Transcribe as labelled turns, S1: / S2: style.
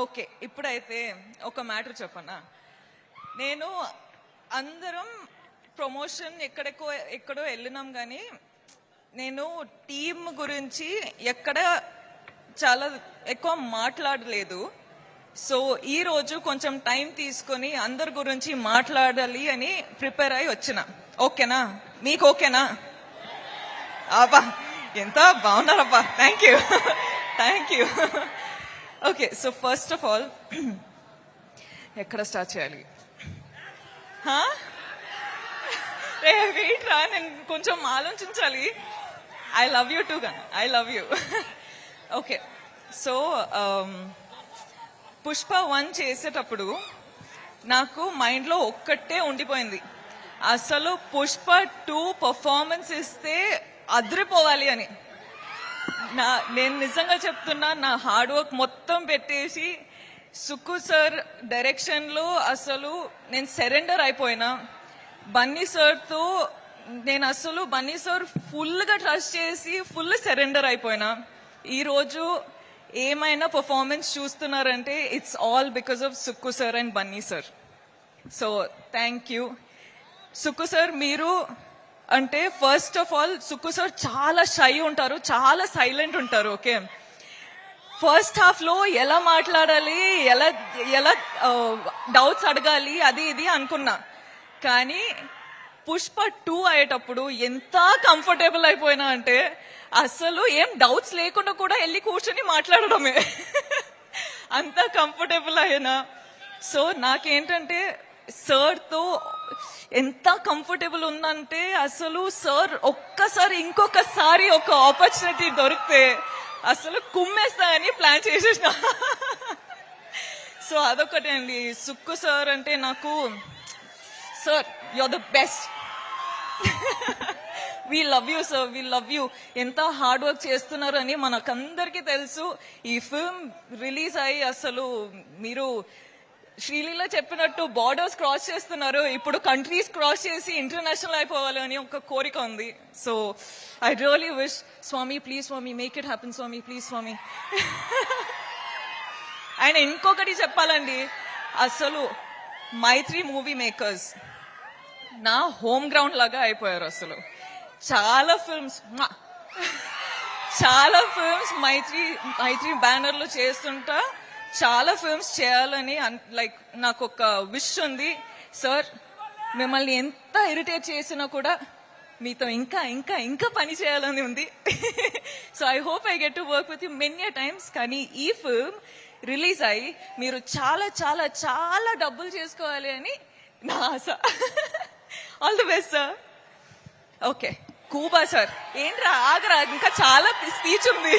S1: Okay, ఇప్పుడైతే ఒక matter చెప్పనా. నేను అందరం ప్రమోషన్ ఎక్కడో వెళ్ళినాం, కానీ నేను టీమ్ గురించి ఎక్కడ చాలా ఎక్కువ మాట్లాడలేదు. సో ఈ రోజు కొంచెం టైం తీసుకొని అందరి గురించి మాట్లాడాలి అని ప్రిపేర్ అయి వచ్చిన. ఓకేనా? మీకు ఓకేనా? అబ్బా, ఎంత బాగున్నారబ్బా. Thank you. Thank you. Okay, so first of all ఎక్కడ స్టార్ట్ చేయాలి? వెయిట్ రా, నేను కొంచెం ఆలోచించాలి. I love you too gun, I love you. Okay, so Pushpa 1 చేసేటప్పుడు నాకు మైండ్లో ఒక్కటే ఉండిపోయింది, అసలు పుష్ప 2 పర్ఫార్మెన్స్ ఇస్తే అదిరిపోవాలి అని. నేను నిజంగా చెప్తున్నా, నా హార్డ్ వర్క్ మొత్తం పెట్టేసి సుక్కు సార్ డైరెక్షన్లో అసలు నేను సరెండర్ అయిపోయినా. బన్నీ సార్తో నేను అసలు బన్నీ సార్ ఫుల్గా ట్రస్ట్ చేసి ఫుల్ సరెండర్ అయిపోయినా. ఈరోజు ఏమైనా పర్ఫార్మెన్స్ చూస్తున్నారంటే it's all because of Sukku sir and Bunny sir. So thank you Sukku sir. మీరు అంటే first of all Sukku sir చాలా షై ఉంటారు, చాలా సైలెంట్ ఉంటారు. ఓకే, ఫస్ట్ హాఫ్ లో ఎలా మాట్లాడాలి, ఎలా ఎలా డౌట్స్ అడగాలి, అది ఇది అనుకున్నా. కానీ పుష్ప 2 అయ్యేటప్పుడు ఎంత కంఫర్టబుల్ అయిపోయినా అంటే అసలు ఏం డౌట్స్ లేకుండా కూడా వెళ్ళి కూర్చొని మాట్లాడడమే. అంత కంఫర్టబుల్ అయినా. సో నాకేంటంటే సార్తో ఎంత కంఫర్టబుల్ ఉందంటే అసలు సార్ ఒక్కసారి ఇంకొకసారి ఒక ఆపర్చునిటీ దొరికితే అసలు కుమ్మేస్తా అని ప్లాన్ చేసేసిన. సో అదొకటే అండి. సుక్కు సార్ అంటే నాకు, sir you are the best. We love you sir, we love you. ఎంత హార్డ్ వర్క్ చేస్తున్నారు అని మనకందరికీ తెలుసు. ఈ ఫిల్మ్ రిలీజ్ అయ్యి అసలు మీరు శ్రీలీల చెప్పినట్టు బార్డర్స్ క్రాస్ చేస్తున్నారు. ఇప్పుడు కంట్రీస్ క్రాస్ చేసి ఇంటర్నేషనల్ అయిపోవాలి అని ఒక కోరిక ఉంది. సో ఐ రియలీ విష్, స్వామి ప్లీజ్ స్వామి, మేక్ ఇట్ హ్యాపెన్ స్వామి, ప్లీజ్ స్వామి. ఆయన ఇంకొకటి చెప్పాలండి, అసలు మైత్రి మూవీ మేకర్స్ నా హోమ్ గ్రౌండ్ లాగా అయిపోయారు. అసలు చాలా ఫిల్మ్స్ మైత్రి బ్యానర్ లో చేస్తుంటా. చాలా ఫిల్మ్స్ చేయాలని లైక్ నాకు ఒక విష్ ఉంది. సార్ మిమ్మల్ని ఎంత ఇరిటేట్ చేసినా కూడా మీతో ఇంకా ఇంకా ఇంకా పని చేయాలని ఉంది. So I hope I get to work with you many times. కానీ ఈ ఫిల్మ్ రిలీజ్ అయ్యి మీరు చాలా చాలా చాలా డబ్బులు చేసుకోవాలి అని నా ఆశ. All the best sir. Okay, కూబా సార్ ఏంట్రా ఆగరా, ఇంకా చాలా స్పీచ్ ఉంది.